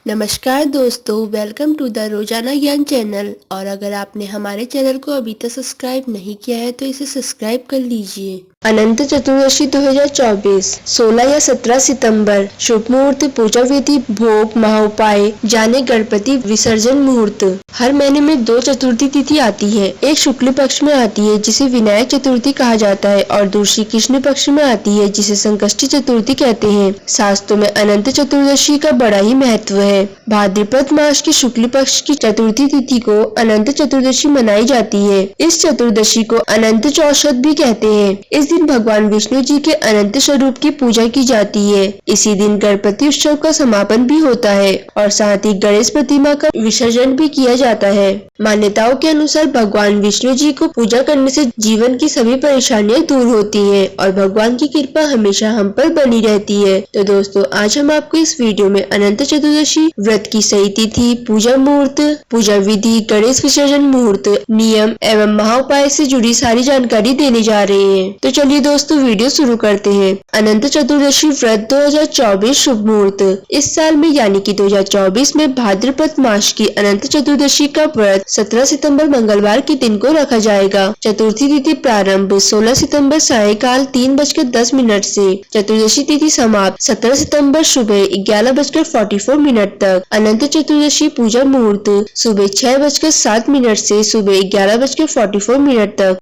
नमस्कार दोस्तों, welcome to the रोजाना ज्ञान चैनल। और अगर आपने हमारे चैनल को अभी तक सब्सक्राइब नहीं किया है तो इसे सब्सक्राइब कर लीजिए। अनंत चतुर्दशी 2024 16 या 17 सितंबर। शुभ मुहूर्त, पूजा विधि, भोग, महाउपाय, जाने गणपति विसर्जन मुहूर्त। हर महीने में 2 चतुर्थी तिथि आती है। एक शुक्ल पक्ष में आती है जिसे विनायक चतुर्थी कहा जाता है और दूसरी कृष्ण पक्ष में आती है जिसे संकष्टी चतुर्थी कहते हैं। शास्त्रों में अनंत चतुर्दशी का बड़ा ही महत्व है। भाद्रपद मास की शुक्ल पक्ष की चतुर्थी तिथि को अनंत चतुर्दशी मनाई जाती है। इस चतुर्दशी को अनंत चौसठ भी कहते हैं। इस दिन भगवान विष्णु जी के अनंत स्वरूप की पूजा की जाती है। इसी दिन गणपति उत्सव का समापन भी होता है और साथ ही गणेश प्रतिमा का विसर्जन भी किया जाता है। मान्यताओं के अनुसार भगवान विष्णु जी को पूजा करने से जीवन की सभी परेशानियां दूर होती हैं और भगवान की कृपा हमेशा हम पर बनी रहती है। तो दोस्तों, आज हम आपको इस वीडियो में अनंत चतुर्दशी व्रत की सही तिथि, पूजा मुहूर्त, पूजा विधि, गणेश विसर्जन मुहूर्त, नियम एवं महाउपाय से जुड़ी सारी जानकारी देने जा रहे हैं। तो चलिए दोस्तों, वीडियो शुरू करते हैं। अनंत चतुर्दशी व्रत 2024 शुभ मुहूर्त। इस साल में यानी कि 2024 में भाद्रपद मास की अनंत चतुर्दशी का व्रत 17 सितंबर मंगलवार के दिन को रखा जाएगा। चतुर्थी तिथि प्रारंभ 16 सितंबर सायकाल 3:10 से। चतुर्दशी तिथि समाप्त 17 सितंबर सुबह 11:44 तक। अनंत चतुर्दशी पूजा मुहूर्त सुबह 6:07 से सुबह 11:44 तक।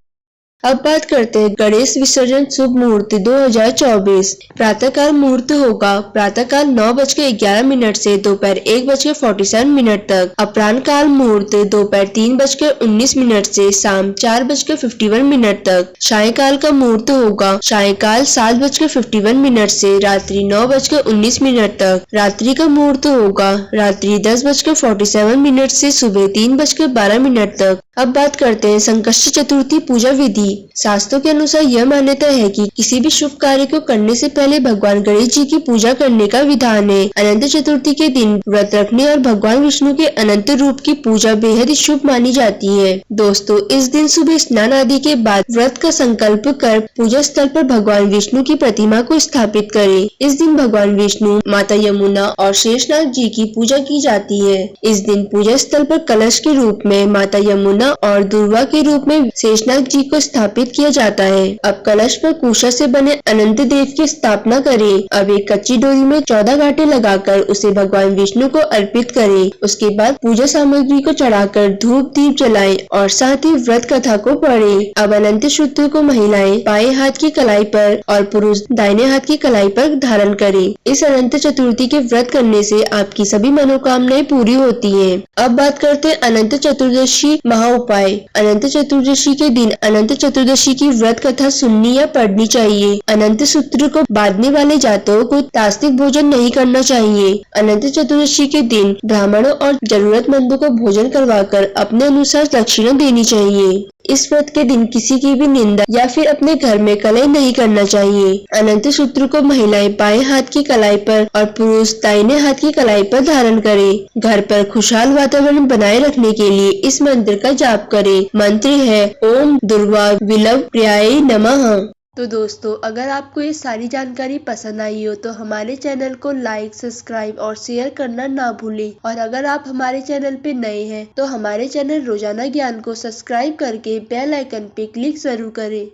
अब बात करते हैं गणेश विसर्जन शुभ मुहूर्त 2024। प्रातःकाल मुहूर्त होगा प्रातःकाल 9:11 से दोपहर 1:47 तक। अपराह्न काल मुहूर्त दोपहर 3:19 से शाम 4:51 तक। सायंकाल का मुहूर्त होगा सायंकाल 7:51 से रात्रि 9:19 तक। रात्रि का मुहूर्त होगा रात्रि 10:47 से सुबह 3:12 तक। अब बात करते हैं संकष्टी चतुर्थी पूजा विधि। शास्त्रों के अनुसार यह मान्यता है कि किसी भी शुभ कार्य को करने से पहले भगवान गणेश जी की पूजा करने का विधान है। अनंत चतुर्थी के दिन व्रत रखने और भगवान विष्णु के अनंत रूप की पूजा बेहद शुभ मानी जाती है। दोस्तों, इस दिन सुबह स्नान आदि के बाद व्रत का संकल्प कर पूजा स्थल पर भगवान विष्णु की प्रतिमा को स्थापित करें। इस दिन भगवान विष्णु, माता यमुना और शेषनाग जी की पूजा की जाती है। इस दिन पूजा स्थल पर कलश के रूप में माता यमुना और दुर्वा के रूप में शेषनाग जी को स्थापित किया जाता है। अब कलश पर कुशा से बने अनंत देव की स्थापना करें। अब एक कच्ची डोरी में 14 गांठें लगाकर उसे भगवान विष्णु को अर्पित करें। उसके बाद पूजा सामग्री को चढ़ाकर धूप दीप जलाएं और साथ ही व्रत कथा को पढ़ें। अब अनंत सूत्र को महिलाएं बाएं हाथ की कलाई पर और पुरुष दाहिने हाथ की कलाई पर धारण करें। इस अनंत चतुर्थी के व्रत करने से आपकी सभी मनोकामनाएं पूरी होती है। अब बात करते हैं अनंत चतुर्दशी उपाय। अनंत चतुर्दशी के दिन अनंत चतुर्दशी की व्रत कथा सुननी या पढ़नी चाहिए। अनंत सूत्र को बांधने वाले जातकों को तास्तिक भोजन नहीं करना चाहिए। अनंत चतुर्दशी के दिन ब्राह्मणों और जरूरतमंदों को भोजन करवाकर अपने अनुसार दक्षिणा देनी चाहिए। इस व्रत के दिन किसी की भी निंदा या फिर अपने घर में कलह नहीं करना चाहिए। अनंत सूत्र को महिलाएं बाएं हाथ की कलाई पर और पुरुष दाहिने हाथ की कलाई पर धारण करें। घर पर खुशहाल वातावरण बनाए रखने के लिए इस मंत्र का जाप करें। मंत्र है ओम दुर्वा विलव प्रियाय नमः। तो दोस्तों, अगर आपको ये सारी जानकारी पसंद आई हो तो हमारे चैनल को लाइक, सब्सक्राइब और शेयर करना ना भूलें। और अगर आप हमारे चैनल पे नए हैं तो हमारे चैनल रोजाना ज्ञान को सब्सक्राइब करके बेल आइकन पे क्लिक जरूर करें।